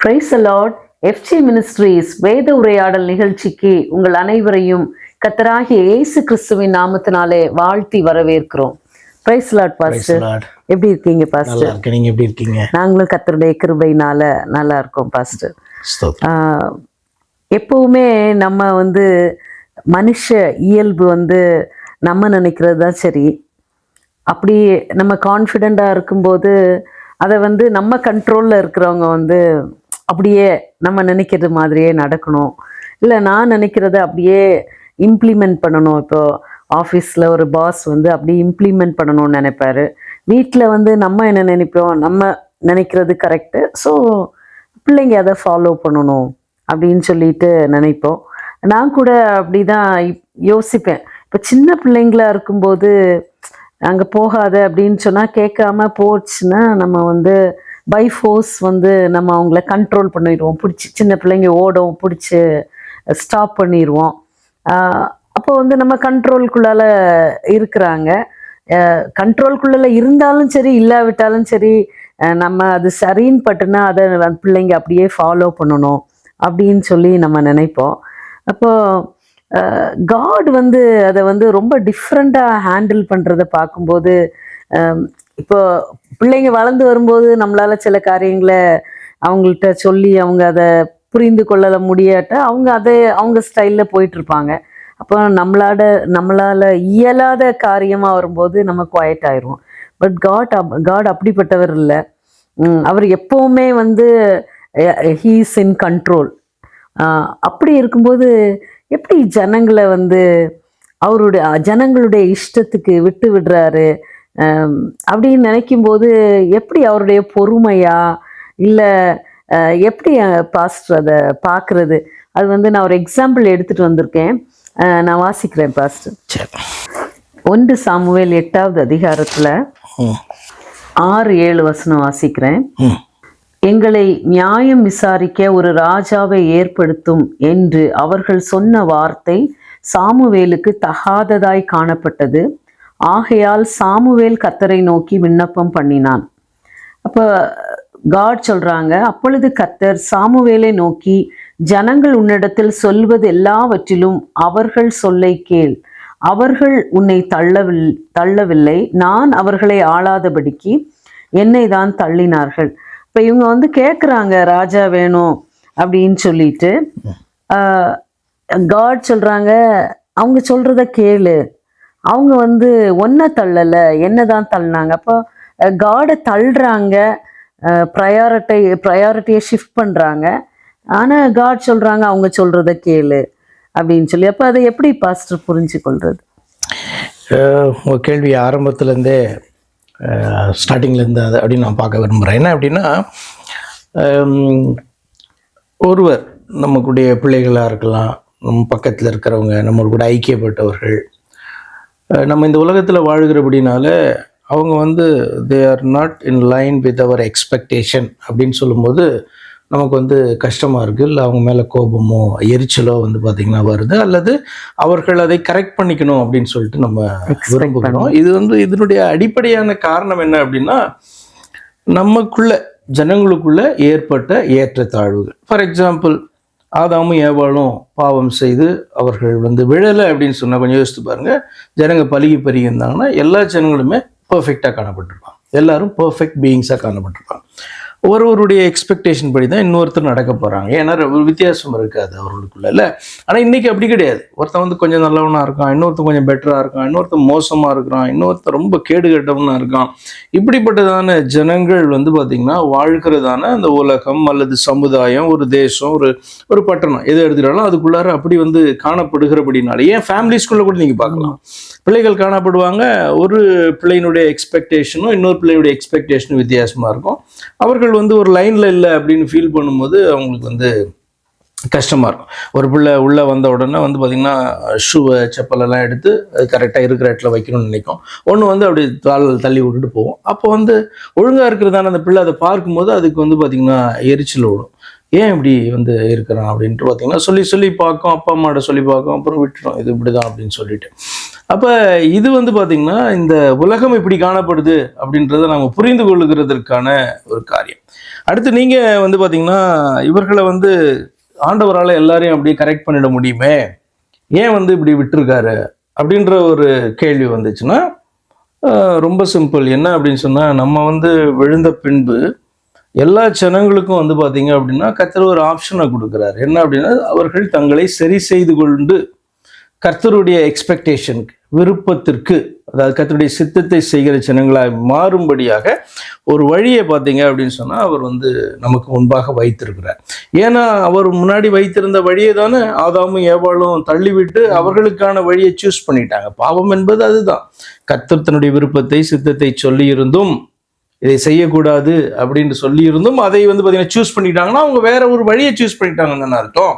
Praise the Lord. FG ministries வேத உரையாடல் நிகழ்ச்சிக்கு உங்கள் அனைவரையும் கர்த்தராகிய இயேசு கிறிஸ்துவின் நாமத்தினாலே வாழ்த்தி வரவேற்கிறோம். Praise lord pastor. எப்படி இருக்கீங்க பாஸ்டர்? நீங்க எப்படி இருக்கீங்க? நாங்களும் கர்த்தருடைய கிருபையினால நல்லா இருக்கோம் பாஸ்டர். எப்பவுமே நம்ம மனுஷ இயல்பு நம்ம நினைக்கிறது தான் சரி. அப்படி நம்ம கான்ஃபிடெண்ட்டாக இருக்கும்போது அதை நம்ம கண்ட்ரோலில் இருக்கிறவங்க அப்படியே நம்ம நினைக்கிறது மாதிரியே நடக்கணும், இல்லை நான் நினைக்கிறத அப்படியே இம்ப்ளிமெண்ட் பண்ணணும். இப்போது ஆஃபீஸில் ஒரு பாஸ் அப்படி இம்ப்ளிமெண்ட் பண்ணணும்னு நினைப்பாரு. வீட்டில் நம்ம என்ன நினைப்போம், நம்ம நினைக்கிறது கரெக்டு, ஸோ பிள்ளைங்க அதை ஃபாலோ பண்ணணும் அப்படின்னு சொல்லிட்டு நினைப்போம். நான் கூட அப்படி தான் யோசிப்பேன். இப்போ சின்ன பிள்ளைங்களா இருக்கும்போது அங்கே போகாத அப்படின்னு சொன்னால் கேட்காம போச்சுன்னா நம்ம பை ஃபோர்ஸ் நம்ம அவங்கள கண்ட்ரோல் பண்ணிடுவோம். பிடிச்சி சின்ன பிள்ளைங்க ஓடும், பிடிச்சி ஸ்டாப் பண்ணிடுவோம். அப்போ நம்ம கண்ட்ரோல்குள்ளால் இருக்கிறாங்க. கண்ட்ரோல்குள்ளால் இருந்தாலும் சரி இல்லாவிட்டாலும் சரி, நம்ம அது சரின்னு பட்டுனா அதை பிள்ளைங்க அப்படியே ஃபாலோ பண்ணணும் அப்படின்னு சொல்லி நம்ம நினைப்போம். அப்போது காட் அதை ரொம்ப டிஃப்ரெண்ட்டாக ஹேண்டில் பண்ணுறதை பார்க்கும்போது, இப்போ பிள்ளைங்க வளர்ந்து வரும்போது நம்மளால் சில காரியங்களை அவங்கள்ட்ட சொல்லி அவங்க அதை புரிந்து கொள்ள முடியாட்ட அவங்க ஸ்டைலில் போயிட்டுருப்பாங்க. அப்போ நம்மளால் இயலாத காரியமாக வரும்போது நம்ம குவைட் ஆயிடுவோம். பட் காட் அப்படிப்பட்டவர் இல்லை. அவர் எப்போவுமே ஹீ இஸ் இன் கண்ட்ரோல். அப்படி இருக்கும்போது எப்படி ஜனங்களை ஜனங்களுடைய இஷ்டத்துக்கு விட்டு விடுறாரு அப்படின்னு நினைக்கும்போது, எப்படி அவருடைய பொறுமையா இல்லை எப்படி பாஸ்டர் அதை பார்க்குறது? அது நான் ஒரு எக்ஸாம்பிள் எடுத்துகிட்டு வந்திருக்கேன், நான் வாசிக்கிறேன் பாஸ்டர். 1 சாமுவேல் 8வது அதிகாரத்தில் 6-7 வசனம் வாசிக்கிறேன். எங்களை நியாயம் விசாரிக்க ஒரு ராஜாவை ஏற்படுத்தும் என்று அவர்கள் சொன்ன வார்த்தை சாமுவேலுக்கு தகாததாய் காணப்பட்டது. ஆகையால் சாமுவேல் கர்த்தரை நோக்கி விண்ணப்பம் பண்ணினான். அப்போ காட் சொல்றாங்க, அப்பொழுது கர்த்தர் சாமுவேலை நோக்கி, ஜனங்கள் உன்னிடத்தில் சொல்வது எல்லாவற்றிலும் அவர்கள் சொல்லை கேள். அவர்கள் உன்னை தள்ளவில்லை, நான் அவர்களை ஆளாதபடிக்கு என்னை தான் தள்ளினார்கள். இப்போ இவங்க கேட்குறாங்க ராஜா வேணும் அப்படின்னு சொல்லிட்டு. காட் சொல்கிறாங்க, அவங்க சொல்கிறத கேளு. அவங்க ஒன்றை தள்ளலை, என்ன தான் தள்ளினாங்க. அப்போ காடை தள்ளுறாங்க, ப்ரையாரிட்டியை ஷிஃப்ட் பண்ணுறாங்க. ஆனால் காட் சொல்கிறாங்க அவங்க சொல்கிறத கேளு அப்படின்னு சொல்லி. அப்போ அதை எப்படி பாஸ்டர் புரிஞ்சு கொள்வது? உங்கள் கேள்வி ஆரம்பத்துலேருந்தே ஸ்டார்டிங்லேருந்து அது அப்படின்னு நான் பார்க்க விரும்புகிறேன். என்ன அப்படின்னா, ஒருவர் நமக்குடைய பிள்ளைகளாக இருக்கலாம், நம்ம பக்கத்தில் இருக்கிறவங்க, நம்ம கூட ஐக்கியப்பட்டவர்கள், நம்ம இந்த உலகத்தில் வாழ்கிறபடினால அவங்க they are not in line with our expectation அப்படின்னு சொல்லும்போது நமக்கு கஷ்டமாக இருக்குது. இல்லை அவங்க மேலே கோபமோ எரிச்சலோ பார்த்திங்கன்னா வருது, அல்லது அவர்கள் அதை கரெக்ட் பண்ணிக்கணும் அப்படின்னு சொல்லிட்டு நம்ம விரும்புகிறோம். இது இதனுடைய அடிப்படையான காரணம் என்ன அப்படின்னா, நமக்குள்ள ஜனங்களுக்குள்ள ஏற்பட்ட ஏற்றத்தாழ்வுகள். ஃபார் எக்ஸாம்பிள், ஆதாமும் ஏவாளும் பாவம் செய்து அவர்கள் விழலை அப்படின்னு சொன்னால் கொஞ்சம் யோசித்து பாருங்கள். ஜனங்க பருகி இருந்தாங்கன்னா எல்லா ஜனங்களுமே பர்ஃபெக்டாக காணப்பட்டிருப்பாங்க, எல்லாரும் பர்ஃபெக்ட் பீயிங்ஸாக காணப்பட்டிருப்பாங்க. ஒருவருடைய எக்ஸ்பெக்டேஷன் படி தான் இன்னொருத்தர் நடக்க போகிறாங்க. ஏன்னா வித்தியாசம் இருக்காது அவர்களுக்குள்ள, இல்லை. ஆனால் இன்றைக்கி அப்படி கிடையாது. ஒருத்தன் கொஞ்சம் நல்லவனாக இருக்கான், இன்னொருத்தன் கொஞ்சம் பெட்டராக இருக்கான், இன்னொருத்தன் மோசமாக இருக்கிறான், இன்னொருத்தன் ரொம்ப கேடு கட்டவனாக இருக்கான். இப்படிப்பட்டதான ஜனங்கள் பார்த்திங்கன்னா வாழ்கிறதான அந்த உலகம் அல்லது சமுதாயம், ஒரு தேசம், ஒரு பட்டணம் எது எடுத்துட்டாலும் அதுக்குள்ளார அப்படி காணப்படுகிறபடினால, ஏன் ஃபேமிலிஸ்குள்ளே கூட நீங்கள் பார்க்கலாம், பிள்ளைகள் காணப்படுவாங்க. ஒரு பிள்ளையினுடைய எக்ஸ்பெக்டேஷனும் இன்னொரு பிள்ளையுடைய எக்ஸ்பெக்டேஷனும் வித்தியாசமாக இருக்கும். அவர்கள் ஒரு லைனில் இல்லை அப்படின்னு ஃபீல் பண்ணும்போது அவங்களுக்கு கஷ்டமாக இருக்கும். ஒரு பிள்ளை உள்ளே வந்த உடனே பார்த்திங்கன்னா ஷூவை செப்பலெல்லாம் எடுத்து அது கரெக்டாக இருக்கிற இடத்துல வைக்கணும்னு நினைக்கும். ஒன்று அப்படி தள்ளி விட்டுட்டு போவோம். அப்போ ஒழுங்காக இருக்கிறதான அந்த பிள்ளை அதை பார்க்கும்போது அதுக்கு பார்த்திங்கன்னா எரிச்சல் விடும். ஏன் இப்படி இருக்கிறான் அப்படின்ட்டு பார்த்திங்கன்னா சொல்லி பார்க்கும், அப்பா அம்மாட்ட சொல்லி பார்க்கும், அப்புறம் விட்டுடும், இது இப்படி தான் அப்படின்னு சொல்லிட்டு. அப்போ இது வந்து பார்த்திங்கன்னா இந்த உலகம் இப்படி காணப்படுது அப்படின்றத நம்ம புரிந்து கொள்ளுகிறதற்கான ஒரு காரியம். அடுத்து நீங்கள் வந்து பார்த்திங்கன்னா இவர்களை வந்து ஆண்டவரால் எல்லாரையும் அப்படியே கரெக்ட் பண்ணிட முடியுமே, ஏன் வந்து இப்படி விட்டுருக்காரு அப்படின்ற ஒரு கேள்வி வந்துச்சுன்னா ரொம்ப சிம்பிள். என்ன அப்படின்னு சொன்னால், நம்ம வந்து விழுந்த பின்பு எல்லா ஜனங்களுக்கும் வந்து பார்த்தீங்க அப்படின்னா கர்த்தர் ஒரு ஆப்ஷனை கொடுக்குறாரு. என்ன அப்படின்னா, அவர்கள் தங்களை சரி செய்து கொண்டு கர்த்தருடைய எக்ஸ்பெக்டேஷனுக்கு, விருப்பத்திற்கு, அதாவது கர்த்தருடைய சித்தத்தை செய்கிற ஜனங்களாக மாறும்படியாக ஒரு வழியை பார்த்தீங்க அப்படின்னு சொன்னால் அவர் வந்து நமக்கு முன்பாக வைத்திருக்கிறார். ஏன்னா அவர் முன்னாடி வைத்திருந்த வழியை தானே ஆதாமும் ஏவாளும் தள்ளிவிட்டு அவர்களுக்கான வழியை சூஸ் பண்ணிட்டாங்க. பாவம் என்பது அதுதான். கர்த்தர் தன்னுடைய விருப்பத்தை சித்தத்தை சொல்லியிருந்தும் இதை செய்யக்கூடாது அப்படின்னு சொல்லியிருந்தும் அதை வந்து பார்த்தீங்கன்னா சூஸ் பண்ணிட்டாங்கன்னா அவங்க வேற ஒரு வழியை சூஸ் பண்ணிட்டாங்கன்னு அர்த்தம்.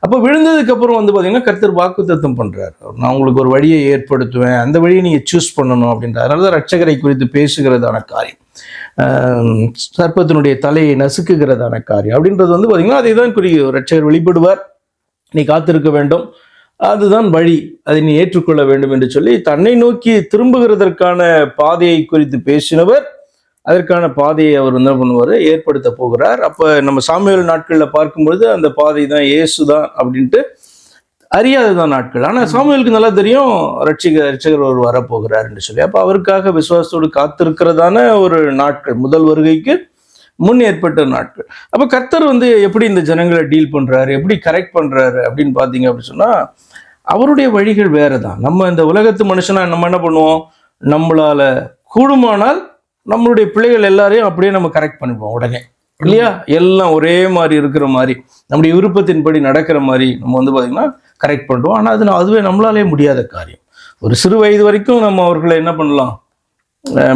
அப்போ விழுந்ததுக்கு அப்புறம் வந்து பார்த்தீங்கன்னா கர்த்தர் வாக்குத்தத்தம் பண்றாரு, நான் உங்களுக்கு ஒரு வழியை ஏற்படுத்துவேன், அந்த வழியை நீங்க சூஸ் பண்ணணும் அப்படின்ற. அதனாலதான் ரட்சகரை குறித்து பேசுகிறதான காரியம், சர்ப்பத்தினுடைய தலையை நசுக்குகிறதான காரியம் அப்படின்றது வந்து பார்த்தீங்கன்னா அதை தான் குறிக்கும். ரட்சகர் வெளிப்படுவார், நீ காத்திருக்க வேண்டும், அதுதான் வழி, அதை நீ ஏற்றுக்கொள்ள வேண்டும் என்று சொல்லி தன்னை நோக்கி திரும்புகிறதற்கான பாதையை குறித்து பேசினவர் அதற்கான பாதையை அவர் என்ன பண்ணுவார், ஏற்படுத்த போகிறார். அப்போ நம்ம சாமுவேல் நாட்களில் பார்க்கும்பொழுது அந்த பாதை தான் இயேசு தான் அப்படின்ட்டு அறியாததான் நாட்கள். ஆனால் சாமுவேலுக்கு நல்லா தெரியும் ரட்சகர் ஒரு வரப்போகிறார் என்று சொல்லி. அப்போ அவருக்காக விசுவாசத்தோடு காத்திருக்கிறதான ஒரு நாட்கள், முதல் வருகைக்கு முன் ஏற்பட்ட நாட்கள். அப்போ கர்த்தர் வந்து எப்படி இந்த ஜனங்களை டீல் பண்ணுறாரு, எப்படி கரெக்ட் பண்ணுறாரு அப்படின்னு பார்த்தீங்க அப்படின்னு சொன்னால் அவருடைய வழிகள் வேறு தான். நம்ம இந்த உலகத்து மனுஷனா நம்ம என்ன பண்ணுவோம், நம்மளால கூடுமானால் நம்மளுடைய பிள்ளைகள் எல்லாரையும் அப்படியே நம்ம கரெக்ட் பண்ணிப்போம் உடனே, இல்லையா? எல்லாம் ஒரே மாதிரி இருக்கிற மாதிரி, நம்முடைய விருப்பத்தின்படி நடக்கிற மாதிரி நம்ம வந்து பார்த்திங்கன்னா கரெக்ட் பண்ணுறோம். ஆனால் அதுவே நம்மளாலே முடியாத காரியம். ஒரு சிறு வயது வரைக்கும் நம்ம அவர்களை என்ன பண்ணலாம்,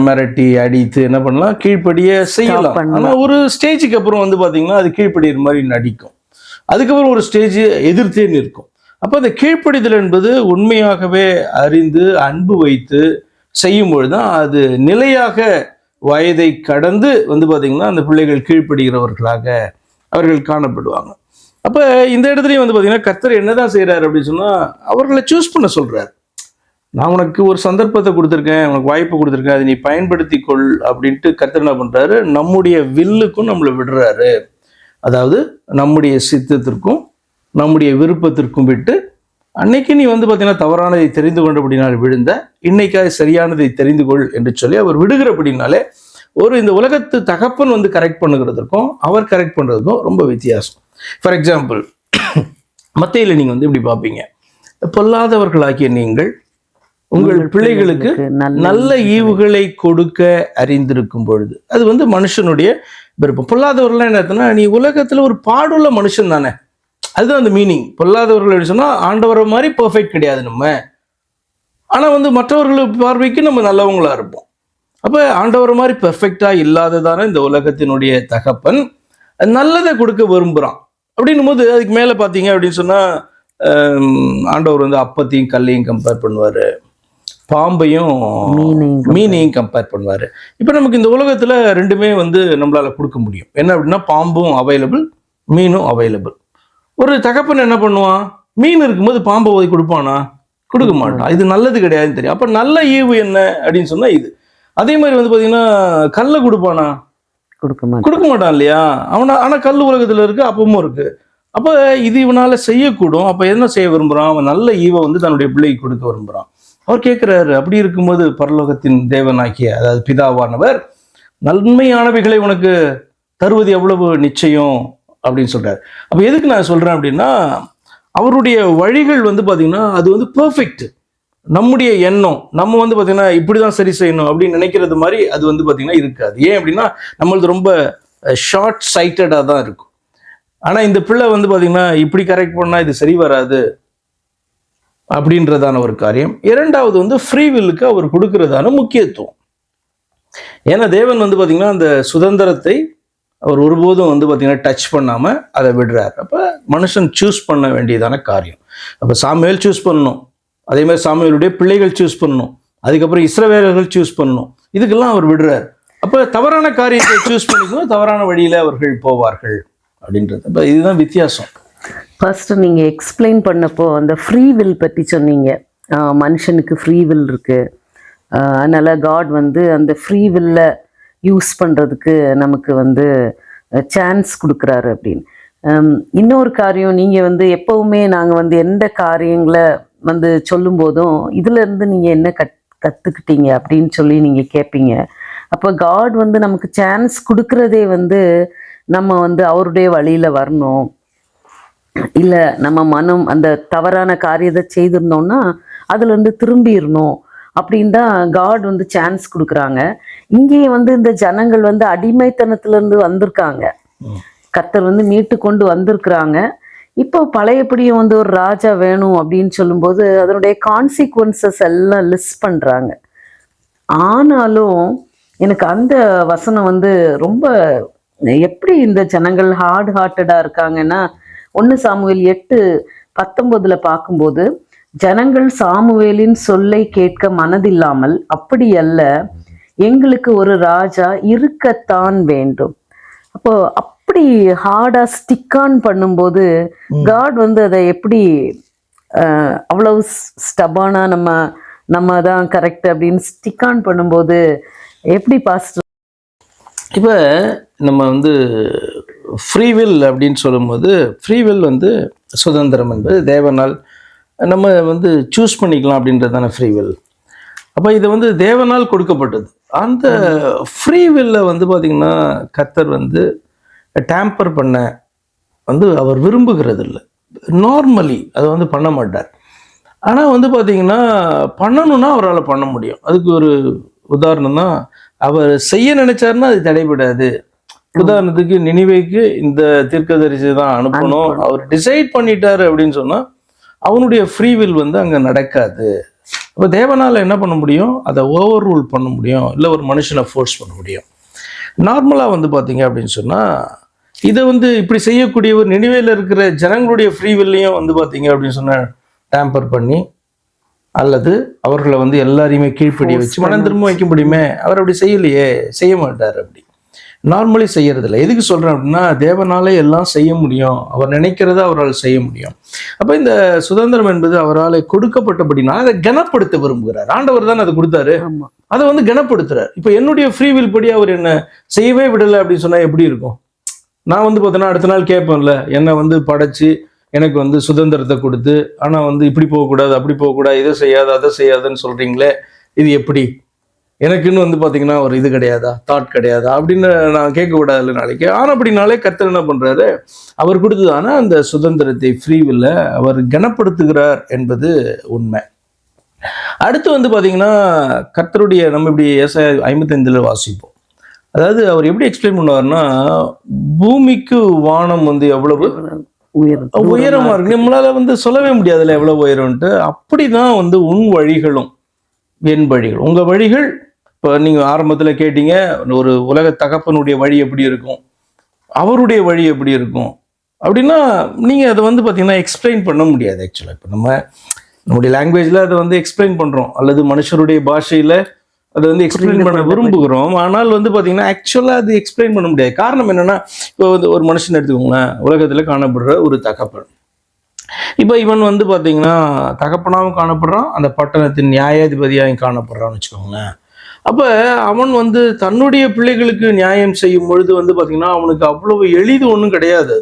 மிரட்டி அடித்து என்ன பண்ணலாம், கீழ்ப்படியே செய்யலாம். ஆனால் ஒரு ஸ்டேஜுக்கு அப்புறம் வந்து பார்த்திங்கன்னா அது கீழ்ப்படிகிற மாதிரி நடிக்கும். அதுக்கப்புறம் ஒரு ஸ்டேஜ் எதிர்த்தே நிற்கும். அப்போ அந்த கீழ்ப்படிதல் என்பது உண்மையாகவே அறிந்து அன்பு வைத்து செய்யும்பொழுது தான் அது நிலையாக வயதை கடந்து வந்து பார்த்திங்கன்னா அந்த பிள்ளைகள் கீழ்ப்படுகிறவர்களாக அவர்கள் காணப்படுவாங்க. அப்போ இந்த இடத்துலையும் வந்து பார்த்திங்கன்னா கர்த்தர் என்னதான் செய்கிறார் அப்படின்னு சொன்னால் அவர்களை சூஸ் பண்ண சொல்கிறார். நான் உனக்கு ஒரு சந்தர்ப்பத்தை கொடுத்துருக்கேன், உனக்கு வாய்ப்பு கொடுத்துருக்கேன், அதை நீ பயன்படுத்தி கொள் அப்படின்ட்டு கர்த்தர் என்ன பண்ணுறாரு, நம்முடைய வில்லுக்கும் நம்மளை விடுறாரு. அதாவது நம்முடைய சித்தத்திற்கும் நம்முடைய விருப்பத்திற்கும் விட்டு, அன்னைக்கு நீ வந்து பார்த்தீங்கன்னா தவறானதை தெரிந்து கொண்டபடினால் விழுந்த, இன்னைக்காக சரியானதை தெரிந்து கொள் என்று சொல்லி அவர் விடுகிறபடினாலே ஒரு இந்த உலகத்து தகப்பன் வந்து கரெக்ட் பண்ணுகிறதுக்கும் அவர் கரெக்ட் பண்ணுறதுக்கும் ரொம்ப வித்தியாசம். ஃபார் எக்ஸாம்பிள், மத்தேயுல நீங்கள் வந்து இப்படி பார்ப்பீங்க, பொல்லாதவர்களாகிய நீங்கள் உங்கள் பிள்ளைகளுக்கு நல்ல ஈவுகளை கொடுக்க அறிந்திருக்கும் பொழுது, அது வந்து மனுஷனுடைய விருப்பம். பொல்லாதவர்கள்லாம் என்ன அர்த்தம்னா, நீ உலகத்தில் ஒரு பாடுள்ள மனுஷன் தானே, அதுதான் அந்த மீனிங். பொல்லாதவர்கள் சொன்னால் ஆண்டவரை மாதிரி பர்ஃபெக்ட் கிடையாது நம்ம, ஆனால் வந்து மற்றவர்கள் பார்வைக்கு நம்ம நல்லவங்களா இருப்போம். அப்போ ஆண்டவர் மாதிரி பெர்ஃபெக்டாக இல்லாததான இந்த உலகத்தினுடைய தகப்பன் நல்லதை கொடுக்க விரும்புகிறான். அப்படின்னும் போது அதுக்கு மேலே பார்த்தீங்க அப்படின்னு சொன்னால் ஆண்டவர் வந்து அப்பத்தையும் கல்லையும் கம்பேர் பண்ணுவார், பாம்பையும் மீனையும் கம்பேர் பண்ணுவார். இப்போ நமக்கு இந்த உலகத்தில் ரெண்டுமே வந்து நம்மளால் கொடுக்க முடியும். என்ன அப்படின்னா, பாம்பும் அவைலபிள், மீனும் அவைலபிள். ஒரு தகப்பன் என்ன பண்ணுவான், மீன் இருக்கும்போது பாம்பை ஓதி கொடுப்பானா? கொடுக்க மாட்டான். இது நல்லது கிடையாதுன்னு தெரியும். அப்போ நல்ல ஈவு என்ன அப்படின்னு சொன்னால் இது. அதே மாதிரி வந்து பார்த்தீங்கன்னா கல்லை கொடுப்பானா? கொடுக்க மாட்டான் இல்லையா அவனா. ஆனால் கல் உலகத்தில் இருக்கு, அப்பவும் இருக்கு. அப்போ இது இவனால செய்யக்கூடும். அப்போ என்ன செய்ய விரும்புகிறான், அவன் நல்ல ஈவை வந்து தன்னுடைய பிள்ளைக்கு கொடுக்க விரும்புகிறான். அவர் கேட்குறாரு, அப்படி இருக்கும்போது பரலோகத்தின் தேவனாகிய, அதாவது பிதாவானவர், நன்மையானவைகளை உனக்கு தருவது எவ்வளவு நிச்சயம் அப்படின்னு சொல்றாரு. அப்போ எதுக்கு நான் சொல்றேன் அப்படின்னா, அவருடைய வழிகள் வந்து பார்த்தீங்கன்னா அது வந்து பெர்ஃபெக்ட். நம்முடைய எண்ணம், நம்ம வந்து பார்த்தீங்கன்னா இப்படிதான் சரி செய்யணும் அப்படின்னு நினைக்கிறது மாதிரி அது வந்து பார்த்தீங்கன்னா இருக்காது. ஏன் அப்படின்னா நம்மளது ரொம்ப ஷார்ட் சைட்டடாக தான் இருக்கும். ஆனால் இந்த பிள்ளை வந்து பார்த்தீங்கன்னா இப்படி கரெக்ட் பண்ணால் இது சரி வராது அப்படின்றதான ஒரு காரியம். இரண்டாவது வந்து ஃப்ரீ வில்லுக்கு அவர் கொடுக்கறதான முக்கியத்துவம். ஏன்னா தேவன் வந்து பார்த்தீங்கன்னா அந்த சுதந்திரத்தை அவர் ஒருபோதும் வந்து பார்த்தீங்கன்னா டச் பண்ணாமல் அதை விடுறார். அப்போ மனுஷன் சூஸ் பண்ண வேண்டியதான காரியம். அப்போ சாமுவேல் சூஸ் பண்ணணும், அதே மாதிரி சாமுவேலுடைய பிள்ளைகள் சூஸ் பண்ணணும், அதுக்கப்புறம் இஸ்ரவேலர்கள் சூஸ் பண்ணணும். இதுக்கெல்லாம் அவர் விடுறார். அப்போ தவறான காரியத்தை சூஸ் பண்ணிக்கணும், தவறான வழியில் அவர்கள் போவார்கள் அப்படின்றது. அப்போ இதுதான் வித்தியாசம். ஃபர்ஸ்ட் நீங்கள் எக்ஸ்பிளைன் பண்ணப்போ அந்த ஃப்ரீ வில் பற்றி சொன்னீங்க. மனுஷனுக்கு ஃப்ரீ வில் இருக்கு. அதனால காட் வந்து அந்த ஃப்ரீ வில்ல யூஸ் பண்ணுறதுக்கு நமக்கு வந்து சான்ஸ் கொடுக்குறாரு அப்படின்னு. இன்னொரு காரியம், நீங்கள் வந்து எப்போவுமே நாங்கள் வந்து எந்த காரியங்களை வந்து சொல்லும்போதும் இதுலேருந்து நீங்கள் என்ன கற்றுக்கிட்டீங்க அப்படின்னு சொல்லி நீங்கள் கேட்பீங்க. அப்போ காட் வந்து நமக்கு சான்ஸ் கொடுக்குறதே வந்து நம்ம வந்து அவருடைய வழியில் வரணும், இல்லை நம்ம மனம் அந்த தவறான காரியத்தை செய்திருந்தோம்னா அதுலேருந்து திரும்பிடணும் அப்படின்னு தான் காட் வந்து சான்ஸ் கொடுக்குறாங்க. இங்கேயே வந்து இந்த ஜனங்கள் வந்து அடிமைத்தனத்திலேருந்து வந்திருக்காங்க, கர்த்தர் வந்து மீட்டு கொண்டு வந்திருக்கிறாங்க. இப்போ பழையபடியும் வந்து ஒரு ராஜா வேணும் அப்படின்னு சொல்லும்போது அதனுடைய கான்சிக்வன்சஸ் எல்லாம் லிஸ்ட் பண்ணுறாங்க. ஆனாலும் எனக்கு அந்த வசனம் வந்து ரொம்ப எப்படி இந்த ஜனங்கள் ஹார்ட் ஹார்ட்டடாக இருக்காங்கன்னா, 1 சாமுவேல் 8:19 பார்க்கும்போது, ஜனங்கள் சாமுவேலின் சொல்லை கேட்க மனதில்லாமல், அப்படி அல்ல, எங்களுக்கு ஒரு ராஜா இருக்கத்தான் வேண்டும். அப்போ அப்படி ஹார்டா ஸ்டிக் ஆன் பண்ணும்போது காட் வந்து அதை எப்படி அவ்வளவு ஸ்டபானா நம்ம தான் கரெக்ட் அப்படின்னு ஸ்டிக் ஆன் பண்ணும்போது எப்படி பாஸ்டர்? இப்போ நம்ம வந்து ஃப்ரீவில் அப்படின்னு சொல்லும்போது, ஃப்ரீவில் வந்து சுதந்திரம் என்பது தேவனால் நம்ம வந்து சூஸ் பண்ணிக்கலாம் அப்படின்றது தானே ஃப்ரீவில். அப்போ இது வந்து தேவனால் கொடுக்கப்பட்டது. அந்த ஃப்ரீவில்ல வந்து பார்த்திங்கன்னா கர்த்தர் வந்து டேம்பர் பண்ண வந்து அவர் விரும்புகிறது இல்லை. நார்மலி அதை வந்து பண்ண மாட்டார். ஆனால் வந்து பார்த்திங்கன்னா பண்ணணும்னா அவரால் பண்ண முடியும். அதுக்கு ஒரு உதாரணம் தான், அவர் செய்ய நினைச்சாருன்னா அது தடைபடாது. உதாரணத்துக்கு நினிவேக்கு இந்த தீர்க்கதரிசி தான் அனுப்பணும், அவர் டிசைட் பண்ணிட்டாரு அப்படின்னு சொன்னா அவனுடைய ஃப்ரீவில் வந்து அங்க நடக்காது. அப்போ தேவனால என்ன பண்ண முடியும்? அதை ஓவர் ரூல் பண்ண முடியும், இல்லை ஒரு மனுஷனை ஃபோர்ஸ் பண்ண முடியும். நார்மலாக வந்து பார்த்தீங்க அப்படின்னு சொன்னால் இதை வந்து இப்படி செய்யக்கூடிய ஒரு நினைவேல இருக்கிற ஜனங்களுடைய ஃப்ரீவில்லையும் வந்து பார்த்தீங்க அப்படின்னு சொன்னால் டேம்பர் பண்ணி அல்லது அவர்களை வந்து எல்லாரையுமே கீழ்ப்படிய வச்சு மனம் திரும்ப வைக்க முடியுமே. அவர் அப்படி செய்யலையே, செய்ய மாட்டார். அப்படி நார்மலி செய்யறதில்ல. எதுக்கு சொல்றேன் அப்படின்னா, தேவனாலே எல்லாம் செய்ய முடியும், அவர் நினைக்கிறத அவரால் செய்ய முடியும். அப்ப இந்த சுதந்திரம் என்பது அவரால் கொடுக்கப்பட்டபடினா அதை கனப்படுத்த விரும்புகிறார். ஆண்டவர் தான் அதை கொடுத்தாரு, அதை வந்து கனப்படுத்துறார். இப்ப என்னுடைய ஃப்ரீவில் படி அவர் என்ன செய்யவே விடலை அப்படின்னு சொன்னா எப்படி இருக்கும்? நான் வந்து பார்த்தீங்கன்னா அடுத்த நாள் கேட்பேன்ல, என்னை வந்து படைச்சு எனக்கு வந்து சுதந்திரத்தை கொடுத்து, ஆனால் வந்து இப்படி போகக்கூடாது, அப்படி போகக்கூடாது, இதை செய்யாது அதை செய்யாதுன்னு சொல்கிறீங்களே, இது எப்படி? எனக்குன்னு வந்து பார்த்தீங்கன்னா ஒரு இது கிடையாதா, தாட் கிடையாதா அப்படின்னு நான் கேட்கக்கூடாதுல்ல நாளைக்கு. ஆனால் அப்படின்னாலே கர்த்தர் என்ன பண்ணுறாரு, அவர் கொடுத்ததான அந்த சுதந்திரத்தை ஃப்ரீவில் அவர் கனப்படுத்துகிறார் என்பது உண்மை. அடுத்து வந்து பார்த்தீங்கன்னா கர்த்தருடைய நம்ம இப்படி ஏசாயா 55 வாசிப்போம். அதாவது அவர் எப்படி எக்ஸ்பிளைன் பண்ணுவார்னா, பூமிக்கு வானம் வந்து எவ்வளவு உயரமா இருக்கு, நம்மளால வந்து சொல்லவே முடியாதுல்ல எவ்வளவு உயரம்ட்டு. அப்படிதான் வந்து உன் வழிகளும் என் வழிகள், உங்க வழிகள். இப்போ நீங்க ஆரம்பத்துல கேட்டீங்க, ஒரு உலக தகப்பனுடைய வழி எப்படி இருக்கும், அவருடைய வழி எப்படி இருக்கும் அப்படின்னா, நீங்க அதை வந்து பாத்தீங்கன்னா எக்ஸ்பிளைன் பண்ண முடியாது. ஆக்சுவலா இப்போ நம்முடைய லாங்குவேஜ்ல அதை வந்து எக்ஸ்பிளைன் பண்றோம், அல்லது மனுஷருடைய பாஷையில அதை வந்து எக்ஸ்பிளைன் பண்ண விரும்புகிறோம். ஆனால் வந்து பார்த்தீங்கன்னா ஆக்சுவலாக அது எக்ஸ்பிளைன் பண்ண முடியாது. காரணம் என்னன்னா, இப்போ வந்து ஒரு மனுஷன் எடுத்துக்கோங்களேன், உலகத்தில் காணப்படுற ஒரு தகப்பன். இப்போ இவன் வந்து பார்த்தீங்கன்னா தகப்பனாகவும் காணப்படுறான், அந்த பட்டணத்தின் நியாயாதிபதியாகவும் காணப்படுறான்னு வச்சுக்கோங்களேன். அப்போ அவன் வந்து தன்னுடைய பிள்ளைகளுக்கு நியாயம் செய்யும் பொழுது வந்து பார்த்தீங்கன்னா அவனுக்கு அவ்வளவு எளிது ஒன்றும் கிடையாது.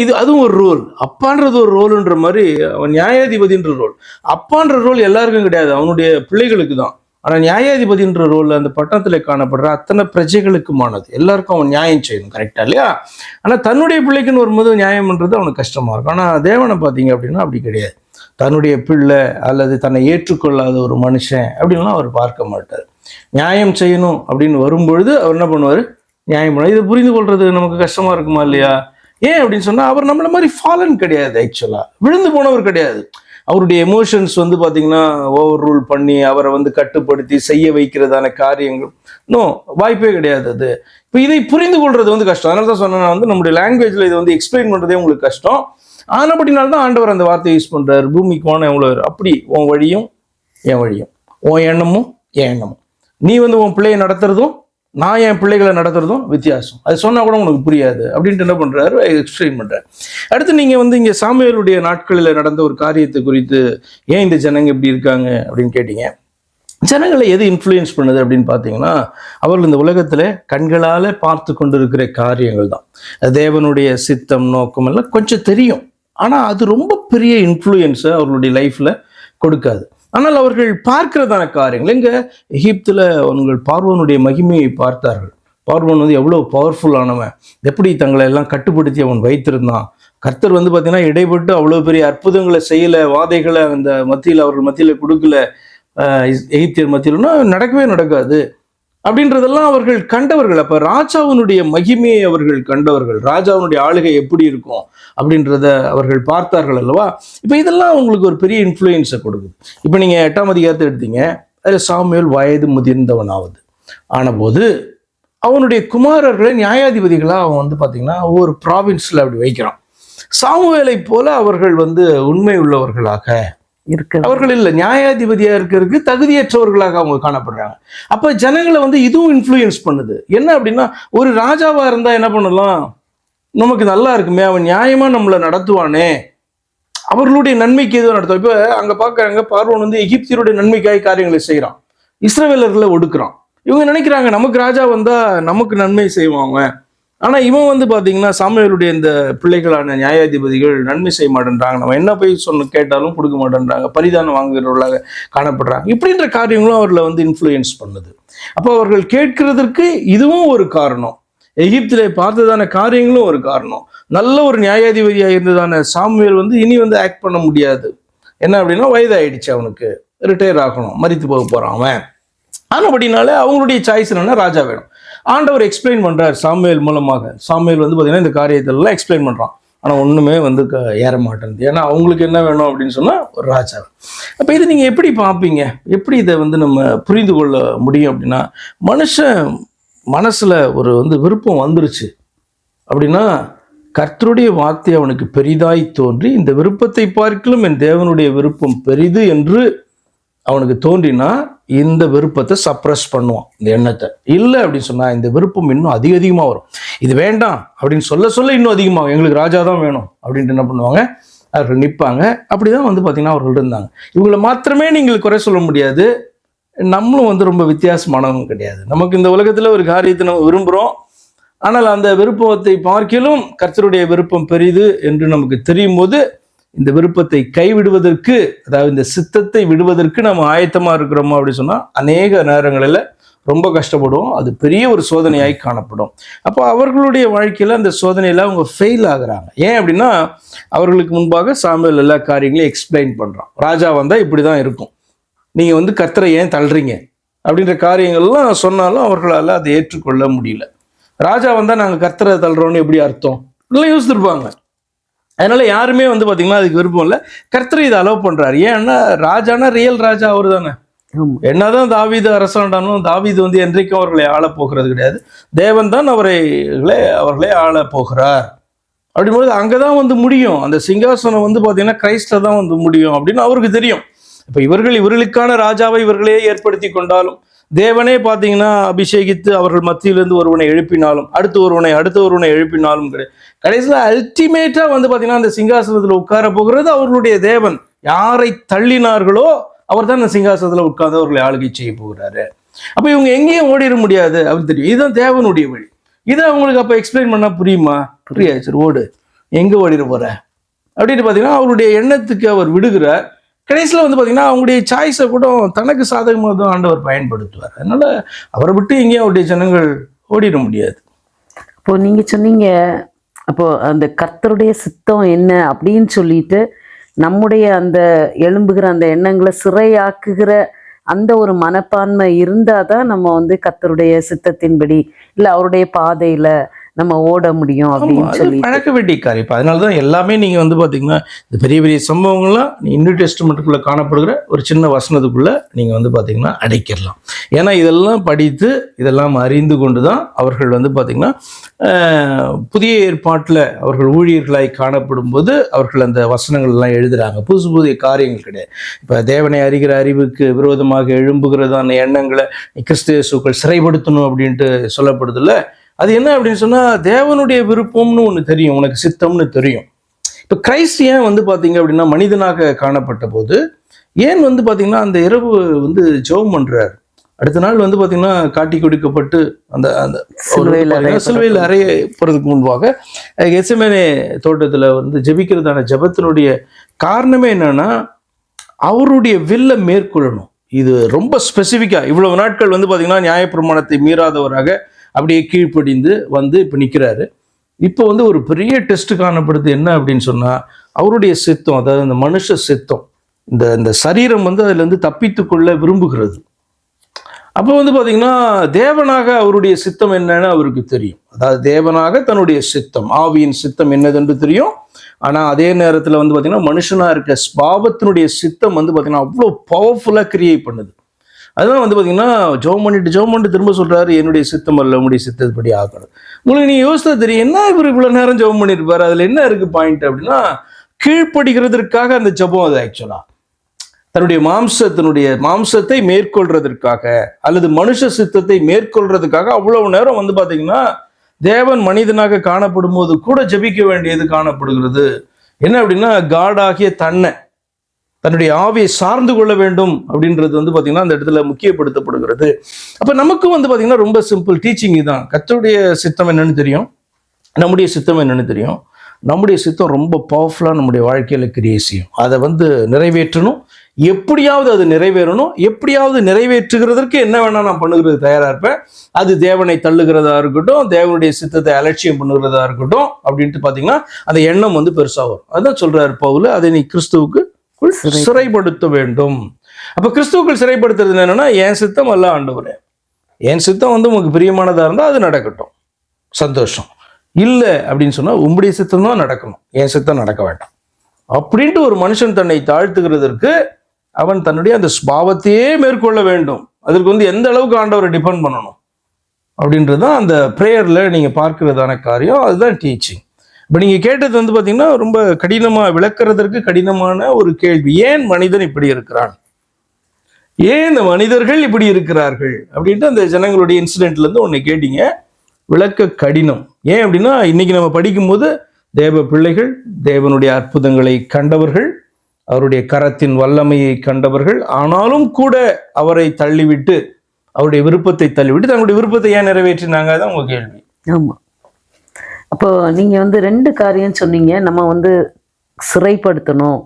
இது அதுவும் ஒரு ரோல். அப்பான்றது ஒரு ரோலுன்ற மாதிரி அவன் நியாயாதிபதின்ற ரோல். அப்பான்ற ரோல் எல்லாருக்கும் கிடையாது, அவனுடைய பிள்ளைகளுக்கு தான். ஆனால் நியாயாதிபதின்ற ரோல் அந்த பட்டணத்தில் காணப்படுற அத்தனை பிரஜைகளுக்குமானது. எல்லாருக்கும் அவன் நியாயம் செய்யணும், கரெக்டா இல்லையா? ஆனால் தன்னுடைய பிள்ளைக்குன்னு வரும்போது நியாயம் பண்ணுறது அவனுக்கு கஷ்டமா இருக்கும். ஆனால் தேவனை பார்த்தீங்க அப்படின்னா அப்படி கிடையாது. தன்னுடைய பிள்ளை அல்லது தன்னை ஏற்றுக்கொள்ளாத ஒரு மனுஷன் அப்படின்லாம் அவர் பார்க்க மாட்டார். நியாயம் செய்யணும் அப்படின்னு வரும்பொழுது அவர் என்ன பண்ணுவார்? நியாயம் பண்ணுவார். இதை புரிந்து கொள்றது நமக்கு கஷ்டமா இருக்குமா இல்லையா? ஏன் அப்படின்னு சொன்னா, அவர் நம்மள மாதிரி ஃபாலன் கிடையாது, ஆக்சுவலா விழுந்து போனவர் கிடையாது. அவருடைய எமோஷன்ஸ் வந்து பார்த்தீங்கன்னா ஓவர் ரூல் பண்ணி அவரை வந்து கட்டுப்படுத்தி செய்ய வைக்கிறதான காரியங்கள் வாய்ப்பே கிடையாது. அது இப்போ இதை புரிந்து கொள்றது வந்து கஷ்டம். அதனால தான் சொன்னேன், வந்து நம்முடைய லாங்குவேஜில் இதை வந்து எக்ஸ்பிளைன் பண்ணுறதே உங்களுக்கு கஷ்டம். ஆனப்படினால்தான் ஆண்டவர் அந்த வார்த்தையை யூஸ் பண்ணுறாரு. பூமிக்கு வானம் எவ்வளோ, அப்படி உன் வழியும் என் வழியும், உன் எண்ணமும் என் எண்ணமும், நீ வந்து உன் பிள்ளையை நடத்துறதும் நான் என் பிள்ளைகளை நடத்துறதும் வித்தியாசம். அது சொன்னா கூட உனக்கு புரியாது அப்படின்ட்டு என்ன பண்றாரு, எக்ஸ்பிளைன் பண்றாரு. அடுத்து நீங்க வந்து இங்க சாமுவேலுடைய நாட்களில் நடந்த ஒரு காரியத்தை குறித்து ஏன் இந்த ஜனங்க இப்படி இருக்காங்க அப்படின்னு கேட்டீங்க. ஜனங்களை எது இன்ஃப்ளூயன்ஸ் பண்ணுது அப்படின்னு பார்த்தீங்கன்னா, அவர்கள் இந்த உலகத்துல கண்களால பார்த்து கொண்டிருக்கிற காரியங்கள் தான். தேவனுடைய சித்தம் நோக்கம் எல்லாம் கொஞ்சம் தெரியும், ஆனா அது ரொம்ப பெரிய இன்ஃப்ளூயன்ஸை அவர்களுடைய லைஃப்ல கொடுக்காது. ஆனால் அவர்கள் பார்க்கிறதான காரியங்கள் எங்க எகிப்துல அவர்கள் பார்வோனுடைய மகிமையை பார்த்தார்கள். பார்வோன் வந்து எவ்வளவு பவர்ஃபுல்லானவன், எப்படி தங்களை எல்லாம் கட்டுப்படுத்தி அவன் வைத்திருந்தான். கர்த்தர் வந்து பார்த்தீங்கன்னா இடைப்பட்டு அவ்வளோ பெரிய அற்புதங்களை செய்யலை, வாதைகளை அந்த மத்தியில் அவர்கள் மத்தியில் கொடுக்கல, எகிப்தியர் மத்தியில்னா நடக்கவே நடக்காது அப்படின்றதெல்லாம் அவர்கள் கண்டவர்கள். அப்போ ராஜாவினுடைய மகிமையை அவர்கள் கண்டவர்கள், ராஜாவினுடைய ஆளுகை எப்படி இருக்கும் அப்படின்றத அவர்கள் பார்த்தார்கள் அல்லவா. இப்போ இதெல்லாம் அவங்களுக்கு ஒரு பெரிய இன்ஃப்ளூயன்ஸை கொடுக்குது. இப்போ நீங்கள் 8ஆம் அதிகாரத்தை எடுத்தீங்க, அதில் சாமுவேல் வயது முதிர்ந்தவனாவது ஆனபோது அவனுடைய குமாரர்களை நியாயாதிபதிகளாக அவன் வந்து பார்த்தீங்கன்னா ஒவ்வொரு ப்ராவின்ஸில் அப்படி வைக்கிறான். சாமுவேலை போல அவர்கள் வந்து உண்மை உள்ளவர்களாக அவர்கள் இல்லை, நியாயாதிபதியா இருக்கிறதுக்கு தகுதியற்றவர்களாக அவங்க காணப்படுறாங்க. அப்ப ஜனங்களை வந்து இதுவும் இன்ஃப்ளூயன்ஸ் பண்ணுது. என்ன அப்படின்னா, ஒரு ராஜாவா இருந்தா என்ன பண்ணலாம், நமக்கு நல்லா இருக்குமே, அவன் நியாயமா நம்மளை நடத்துவானே, அவர்களுடைய நன்மைக்கு எதுவும் நடத்தும். இப்ப அங்க பாக்குறாங்க, பார்வோன் வந்து எகிப்தியருடைய நன்மைக்காய் காரியங்களை செய்யறான், இஸ்ரவேலர்களை ஒடுக்குறான். இவங்க நினைக்கிறாங்க நமக்கு ராஜா வந்தா நமக்கு நன்மை செய்வாங்க. ஆனா இவன் வந்து பாத்தீங்கன்னா சாமுவேலுடைய இந்த பிள்ளைகளான நியாயாதிபதிகள் நன்மை செய்ய மாட்டேன்றாங்க, நம்ம என்ன போய் கேட்டாலும் கொடுக்க மாட்டேன்றாங்க, பரிதானம் வாங்குகிறவர்களாக காணப்படுறாங்க. இப்படின்ற காரியங்களும் அவர்களை வந்து இன்ஃப்ளூயன்ஸ் பண்ணுது. அப்போ அவர்கள் கேட்கிறதற்கு இதுவும் ஒரு காரணம், எகிப்திலே பார்த்ததான காரியங்களும் ஒரு காரணம். நல்ல ஒரு நியாயாதிபதியாக இருந்ததான சாமுவேல் வந்து இனி வந்து ஆக்ட் பண்ண முடியாது. என்ன அப்படின்னா, வயதாயிடுச்சு, அவனுக்கு ரிட்டையர் ஆகணும், மரித்து போக போறான் அவன். ஆனபடினால அவங்களுடைய சாய்ஸ் என்னன்னா ராஜா வேணும். ஆண்டவர் எக்ஸ்பிளைன் பண்றார் சாமுவேல் மூலமாக. சாமுவேல் வந்து பார்த்தீங்கன்னா இந்த காரியத்திலலாம் எக்ஸ்பிளைன் பண்றான், ஆனால் ஒன்றுமே வந்து ஏற மாட்டேங்குது. ஏன்னா அவங்களுக்கு என்ன வேணும் அப்படின்னு சொன்னால் ஒரு ராஜா. அப்போ இது நீங்கள் எப்படி பார்ப்பீங்க, எப்படி இதை வந்து நம்ம புரிந்து கொள்ள முடியும் அப்படின்னா, மனுஷன் மனசில் ஒரு வந்து விருப்பம் வந்துருச்சு அப்படின்னா, கர்த்தருடைய வார்த்தை அவனுக்கு பெரிதாய் தோன்றி இந்த விருப்பத்தை பார்க்கலும் என் தேவனுடைய விருப்பம் பெரிது என்று அவனுக்கு தோன்றினா இந்த விருப்பத்தை சப்ரஸ் பண்ணுவான், இந்த எண்ணத்தை. இல்லை அப்படின்னு சொன்னா இந்த விருப்பம் இன்னும் அதிகமாக வரும். இது வேண்டாம் அப்படின்னு சொல்ல இன்னும் அதிகமாகும், எங்களுக்கு ராஜா தான் வேணும் அப்படின்ட்டு என்ன பண்ணுவாங்க, அவர்கள் நிற்பாங்க. அப்படிதான் வந்து பார்த்தீங்கன்னா அவர்கள் இருந்தாங்க. இவங்களை மாத்திரமே நீங்கள் குறை சொல்ல முடியாது, நம்மளும் வந்து ரொம்ப வித்தியாசமானவங்க கிடையாது. நமக்கு இந்த உலகத்தில் ஒரு காரியத்தை நம்ம விரும்புகிறோம், ஆனால் அந்த விருப்பத்தை பார்க்கிலும் கர்த்தருடைய விருப்பம் பெரிது என்று நமக்கு தெரியும் போது இந்த விருப்பத்தை கைவிடுவதற்கு, அதாவது இந்த சித்தத்தை விடுவதற்கு நம்ம ஆயத்தமா இருக்கிறோமா அப்படின்னு சொன்னா அநேக நேரங்களில் ரொம்ப கஷ்டப்படுவோம். அது பெரிய ஒரு சோதனையாய் காணப்படும். அப்போ அவர்களுடைய வாழ்க்கையில அந்த சோதனையில அவங்க ஃபெயில் ஆகுறாங்க. ஏன் அப்படின்னா, அவர்களுக்கு முன்பாக சாமுவேல் எல்லா காரியங்களையும் எக்ஸ்பிளைன் பண்றான். ராஜா வந்தா இப்படிதான் இருக்கும், நீங்க வந்து கர்த்தரை ஏன் தள்ளுறீங்க அப்படின்ற காரியங்கள்லாம் சொன்னாலும் அவர்களால் அதை ஏற்றுக்கொள்ள முடியல. ராஜா வந்தா நாங்க கர்த்தரை தள்ளுறோம்னு எப்படி அர்த்தம் எல்லாம் யோசிச்சிருப்பாங்க. அதனால யாருமே வந்து பார்த்தீங்கன்னா அதுக்கு விருப்பம் இல்லை. கர்த்தர் இதை அலோவ் பண்றாரு. ஏன்னா ராஜானா ரியல் ராஜா அவர் தானே. என்னதான் தாவீது அரசாண்டானும் தாவீது வந்து என்றைக்கும் அவர்களை ஆள போகிறது கிடையாது, தேவன் தான் அவர்களே ஆள போகிறார். அப்படிங்கும்போது அங்கதான் வந்து முடியும், அந்த சிங்காசனம் வந்து பார்த்தீங்கன்னா கிரைஸ்ட்ல தான் வந்து முடியும் அப்படின்னு அவருக்கு தெரியும். இப்போ இவர்களுக்கான ராஜாவை இவர்களே ஏற்படுத்தி கொண்டாலும், தேவனே பார்த்தீங்கன்னா அபிஷேகித்து அவர்கள் மத்தியிலிருந்து ஒருவனை எழுப்பினாலும், அடுத்த ஒருவனை எழுப்பினாலும் கிடையாது, கடைசியில் அல்டிமேட்டா வந்து பார்த்தீங்கன்னா அந்த சிங்காசனத்தில் உட்கார போகிறது அவர்களுடைய தேவன். யாரை தள்ளினார்களோ அவர் தான் அந்த சிங்காசனத்தில் உட்கார்ந்து அவர்களை ஆளுகை செய்ய போகிறாரு. அப்போ இவங்க எங்கேயும் ஓடிட முடியாது அப்படின்னு தெரியும். இதுதான் தேவனுடைய வழி. இதை அவங்களுக்கு அப்போ எக்ஸ்பிளைன் பண்ணா புரியுமா? புரியாது. சரி ஓடு, எங்க ஓடிட போற அப்படின்னு பார்த்தீங்கன்னா அவருடைய எண்ணத்துக்கு அவர் விடுகிறார். கடைசியில் வந்து பார்த்தீங்கன்னா அவங்களுடைய சாய்ஸை கூட தனக்கு சாதகமாக தான் ஆண்டவர் பயன்படுத்துவார். அதனால அவரை விட்டு எங்கேயும் அவருடைய ஜனங்கள் ஓடிட முடியாது. இப்போ நீங்க சொன்னீங்க, அப்போ அந்த கர்த்தருடைய சித்தம் என்ன அப்படின்னு சொல்லிட்டு நம்முடைய அந்த எழும்புகிற அந்த எண்ணங்களை சிறையாக்குகிற அந்த ஒரு மனப்பான்மை இருந்தால் தான் நம்ம வந்து கர்த்தருடைய சித்தத்தின்படி இல்லை அவருடைய பாதையில் நம்ம ஓட முடியும் அப்படின்னு சொல்லி பழக்க வேண்டிய காரியம். இப்போ அதனால தான் எல்லாமே நீங்கள் வந்து பார்த்தீங்கன்னா இந்த பெரிய பெரிய சம்பவங்கள்லாம் நியூ டெஸ்ட்மெண்ட்டுக்குள்ளே காணப்படுகிற ஒரு சின்ன வசனத்துக்குள்ளே நீங்கள் வந்து பார்த்தீங்கன்னா அடைக்கிடலாம். ஏன்னா இதெல்லாம் படித்து இதெல்லாம் அறிந்து கொண்டு தான் அவர்கள் வந்து பார்த்தீங்கன்னா புதிய ஏற்பாட்டில் அவர்கள் ஊழியர்களாய் காணப்படும் போது அவர்கள் அந்த வசனங்கள் எல்லாம் எழுதுகிறாங்க. புதுசு புதிய காரியங்கள் கிடையாது. இப்போ தேவனை அறிகிற அறிவுக்கு விரோதமாக எழும்புகிறதான எண்ணங்களை கிறிஸ்து இயேசுக்குள் சிறைப்படுத்தணும் அப்படின்ட்டு சொல்லப்படுதில்ல. அது என்ன அப்படின்னு சொன்னால் தேவனுடைய விருப்பம்னு ஒன்று தெரியும், உனக்கு சித்தம்னு தெரியும். இப்போ கிரைஸ்ட் ஏன் வந்து பார்த்தீங்க அப்படின்னா மனிதனாக காணப்பட்ட போது ஏன் வந்து பார்த்தீங்கன்னா அந்த இரவு வந்து ஜெபம் பண்ணுறார். அடுத்த நாள் வந்து பார்த்தீங்கன்னா காட்டி கொடுக்கப்பட்டு அந்த அந்த சிலுவையில் அறைய போகிறதுக்கு முன்பாக கெத்செமனே தோட்டத்தில் வந்து ஜெபிக்கிறதான ஜெபத்தினுடைய காரணமே என்னன்னா அவருடைய வில்லை மேற்கொள்ளணும். இது ரொம்ப ஸ்பெசிஃபிக்காக இவ்வளவு நாட்கள் வந்து பார்த்தீங்கன்னா நியாயப்பிரமாணத்தை மீறாதவராக அப்படியே கீழ்ப்படிந்து வந்து இப்போ நிற்கிறாரு. இப்போ வந்து ஒரு பெரிய டெஸ்ட் காணப்படுது. என்ன அப்படின்னு சொன்னால் அவருடைய சித்தம், அதாவது அந்த மனுஷ சித்தம், இந்த சரீரம் வந்து அதுலேருந்து தப்பித்து கொள்ள விரும்புகிறது. அப்போ வந்து பார்த்தீங்கன்னா தேவனாக அவருடைய சித்தம் என்னன்னு அவருக்கு தெரியும். அதாவது தேவனாக தன்னுடைய சித்தம், ஆவியின் சித்தம் என்னதென்று தெரியும். ஆனால் அதே நேரத்தில் வந்து பார்த்தீங்கன்னா மனுஷனாக இருக்க ஸ்பாவத்தினுடைய சித்தம் வந்து பார்த்தீங்கன்னா அவ்வளோ பவர்ஃபுல்லாக கிரியேட் பண்ணுது. அதுதான் வந்து பார்த்தீங்கன்னா ஜெபம் பண்ணிட்டு திரும்ப சொல்கிறாரு, என்னுடைய சித்தம் அல்ல உங்களுடைய சித்தப்படி ஆகணும். உங்களுக்கு நீங்கள் யோசித்தா தெரியும், என்ன இவர் இவ்வளோ நேரம் ஜெபம் பண்ணியிருப்பார், அதில் என்ன இருக்குது பாயிண்ட் அப்படின்னா கீழ்ப்படுகிறதற்காக அந்த ஜெபம். அது ஆக்சுவலாக தன்னுடைய மாம்சத்தை மேற்கொள்றதற்காக அல்லது மனுஷ சித்தத்தை மேற்கொள்றதுக்காக அவ்வளவு நேரம் வந்து பார்த்தீங்கன்னா தேவன் மனிதனாக காணப்படும் போது கூட ஜெபிக்க வேண்டியது காணப்படுகிறது. என்ன அப்படின்னா காடாகிய தன்னுடைய ஆவியை சார்ந்து கொள்ள வேண்டும் அப்படின்றது வந்து பார்த்தீங்கன்னா அந்த இடத்துல முக்கியப்படுத்தப்படுகிறது. அப்போ நமக்கும் வந்து பார்த்தீங்கன்னா ரொம்ப சிம்பிள் டீச்சிங் தான். கர்த்தருடைய சித்தம் என்னன்னு தெரியும், நம்முடைய சித்தம் என்னன்னு தெரியும். நம்முடைய சித்தம் ரொம்ப பவர்ஃபுல்லாக நம்முடைய வாழ்க்கையில் கிரியை செய்யும். அதை வந்து நிறைவேற்றணும், எப்படியாவது அது நிறைவேறணும். எப்படியாவது நிறைவேற்றுகிறதற்கு என்ன வேணா நான் பண்ணுகிறது தயாராக இருப்பேன். அது தேவனை தள்ளுகிறதா இருக்கட்டும், தேவனுடைய சித்தத்தை அலட்சியம் பண்ணுகிறதா இருக்கட்டும் அப்படின்ட்டு பார்த்தீங்கன்னா அந்த எண்ணம் வந்து பெருசாக வரும். அதுதான் சொல்றாரு பவுல், அதை நீ கிறிஸ்துவுக்கு சிறைப்படுத்த வேண்டும். அப்போ கிறிஸ்துவுக்குள் சிறைப்படுத்துறது என்னன்னா என் சித்தம் அல்ல ஆண்டவரே, என் சித்தம் வந்து உங்களுக்கு பிரியமானதாக இருந்தால் அது நடக்கட்டும், சந்தோஷம். இல்லை அப்படின்னு சொன்னால் உங்களுடைய சித்தம் தான் நடக்கணும், என் சித்தம் நடக்க வேண்டாம் அப்படின்ட்டு ஒரு மனுஷன் தன்னை தாழ்த்துகிறதற்கு அவன் தன்னுடைய அந்த ஸ்பாவத்தையே மேற்கொள்ள வேண்டும். அதற்கு வந்து எந்த அளவுக்கு ஆண்டவரை டிபெண்ட் பண்ணணும் அப்படின்றது தான் அந்த ப்ரேயரில் நீங்கள் பார்க்கிறதான காரியம். அதுதான் டீச்சிங். இப்போ நீங்கள் கேட்டது வந்து பார்த்தீங்கன்னா ரொம்ப கடினமாக விளக்குறதற்கு கடினமான ஒரு கேள்வி. ஏன் மனிதன் இப்படி இருக்கிறான், ஏன் இந்த மனிதர்கள் இப்படி இருக்கிறார்கள் அப்படின்ட்டு அந்த ஜனங்களுடைய இன்சிடென்ட்லேருந்து ஒன்று கேட்டீங்க. விளக்க கடினம். ஏன் அப்படின்னா இன்னைக்கு நம்ம படிக்கும்போது தேவ பிள்ளைகள் தேவனுடைய அற்புதங்களை கண்டவர்கள், அவருடைய கரத்தின் வல்லமையை கண்டவர்கள், ஆனாலும் கூட அவரை தள்ளிவிட்டு, அவருடைய விருப்பத்தை தள்ளிவிட்டு தங்களுடைய விருப்பத்தை ஏன் நிறைவேற்றினாங்க, தான் உங்க கேள்வி. ஆமாம். அப்போ நீங்க வந்து 2 காரியம் சொன்னீங்க. நம்ம வந்து சிறைப்படுத்தணும்